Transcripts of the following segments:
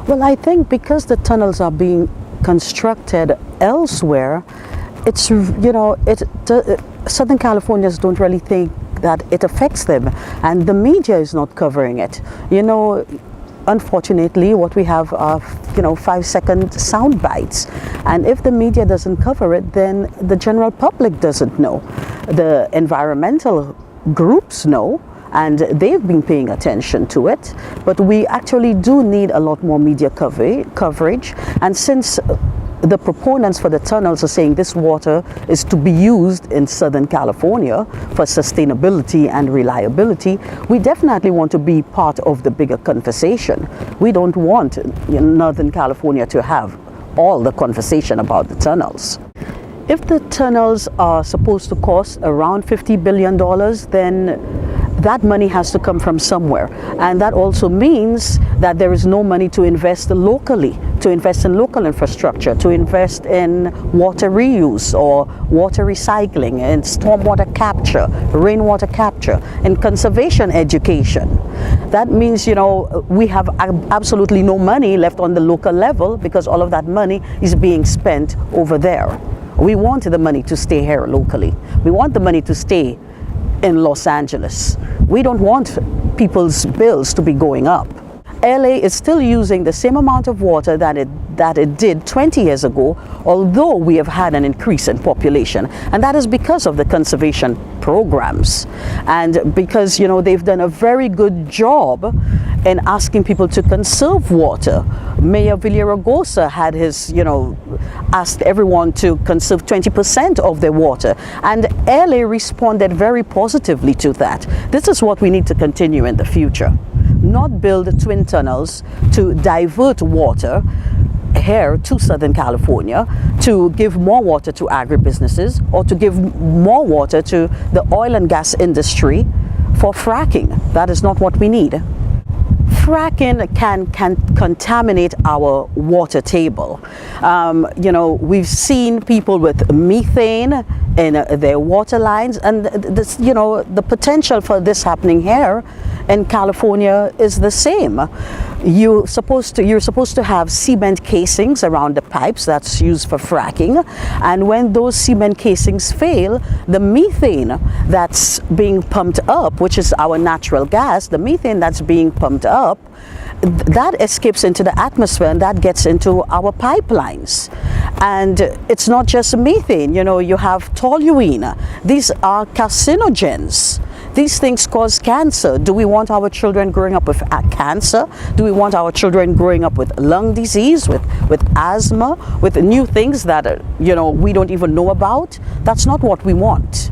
Well, I think because the tunnels are being constructed elsewhere, it's, Southern Californians don't really think that it affects them, and the media is not covering it. Unfortunately, what we have are 5-second sound bites, and if the media doesn't cover it, then the general public doesn't know. The environmental groups know, and they've been paying attention to it, but we actually do need a lot more media coverage. And since the proponents for the tunnels are saying this water is to be used in Southern California for sustainability and reliability, we definitely want to be part of the bigger conversation. We don't want Northern California to have all the conversation about the tunnels. If the tunnels are supposed to cost around $50 billion, then that money has to come from somewhere. And that also means that there is no money to invest locally, to invest in local infrastructure, to invest in water reuse or water recycling, in stormwater capture, rainwater capture, in conservation education. That means, we have absolutely no money left on the local level because all of that money is being spent over there. We want the money to stay here locally. We want the money to stay in Los Angeles. We don't want people's bills to be going up. LA is still using the same amount of water that it did 20 years ago, although we have had an increase in population. And that is because of the conservation programs. And because, they've done a very good job in asking people to conserve water. Mayor Villaraigosa had his, asked everyone to conserve 20% of their water. And LA responded very positively to that. This is what we need to continue in the future. Not build twin tunnels to divert water here to Southern California, to give more water to agribusinesses, or to give more water to the oil and gas industry for fracking. That is not what we need. Fracking can contaminate our water table. We've seen people with methane in their water lines, and this, the potential for this happening here in California is the same. You're supposed to have cement casings around the pipes that's used for fracking, and when those cement casings fail, the methane that's being pumped up, which is our natural gas, the methane that's being pumped up, that escapes into the atmosphere and that gets into our pipelines. And it's not just methane, you have toluene. These are carcinogens. These things cause cancer. Do we want our children growing up with cancer? Do we want our children growing up with lung disease, with asthma, with new things that we don't even know about? That's not what we want.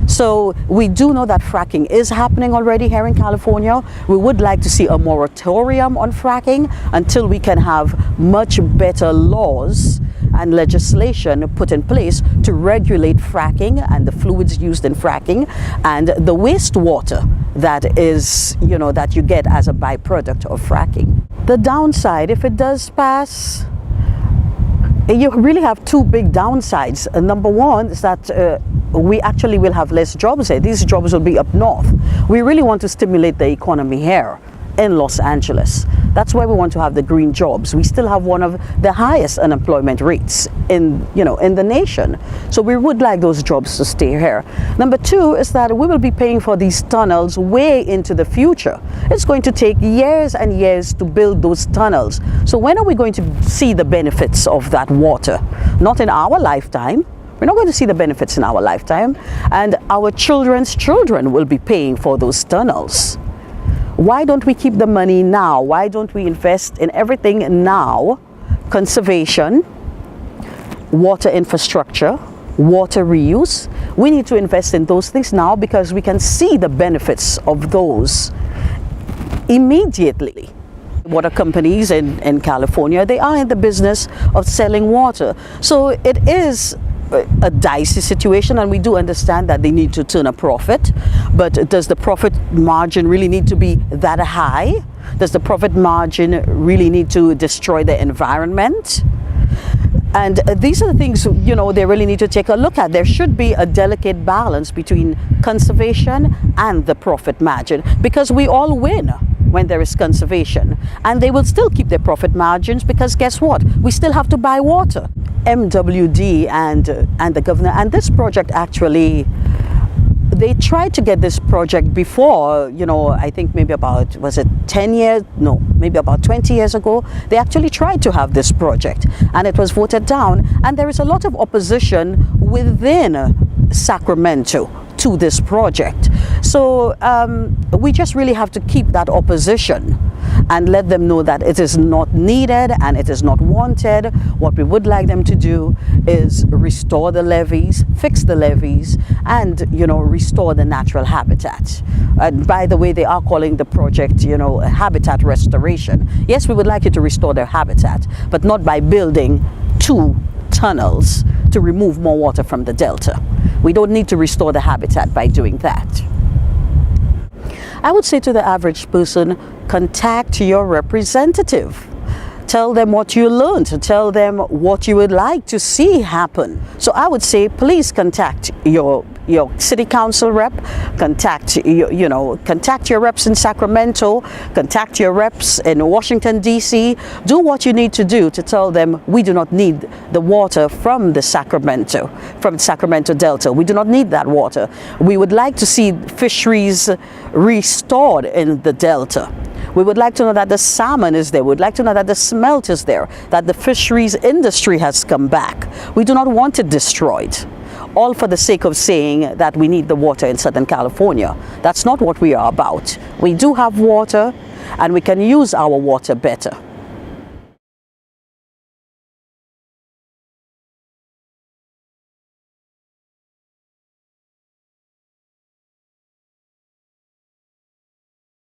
So we do know that fracking is happening already here in California. We would like to see a moratorium on fracking until we can have much better laws and legislation put in place to regulate fracking and the fluids used in fracking and the wastewater that is, that you get as a byproduct of fracking. The downside, if it does pass, you really have two big downsides. Number one is that we actually will have less jobs here. These jobs will be up north. We really want to stimulate the economy here in Los Angeles. That's why we want to have the green jobs. We still have one of the highest unemployment rates in the nation. So we would like those jobs to stay here. Number two is that we will be paying for these tunnels way into the future. It's going to take years and years to build those tunnels. So when are we going to see the benefits of that water? Not in our lifetime. We're not going to see the benefits in our lifetime, and our children's children will be paying for those tunnels. Why don't we keep the money now? Why don't we invest in everything now? Conservation, water infrastructure, water reuse. We need to invest in those things now because we can see the benefits of those immediately. Water companies in California, they are in the business of selling water. So it is a dicey situation, and we do understand that they need to turn a profit, but does the profit margin really need to be that high? Does the profit margin really need to destroy the environment? And these are the things, they really need to take a look at. There should be a delicate balance between conservation and the profit margin, because we all win. when there is conservation. And they will still keep their profit margins because guess what? We still have to buy water. MWD and the governor, and this project actually, they tried to get this project before, I think maybe about, was it 10 years? No, maybe about 20 years ago. They actually tried to have this project and it was voted down. And there is a lot of opposition within Sacramento to this project. So we just really have to keep that opposition and let them know that it is not needed and it is not wanted. What we would like them to do is restore the levees, fix the levees, and restore the natural habitat. And by the way, they are calling the project habitat restoration. Yes, we would like you to restore their habitat, but not by building 2 tunnels to remove more water from the delta. We don't need to restore the habitat by doing that. I would say to the average person, contact your representative. Tell them what you learned, tell them what you would like to see happen. So I would say, please contact your city council rep, contact your reps in Sacramento, contact your reps in Washington, D.C. Do what you need to do to tell them we do not need the water from the Sacramento Delta. We do not need that water. We would like to see fisheries restored in the Delta. We would like to know that the salmon is there. We would like to know that the smelt is there, that the fisheries industry has come back. We do not want it destroyed, all for the sake of saying that we need the water in Southern California. That's not what we are about. We do have water and we can use our water better.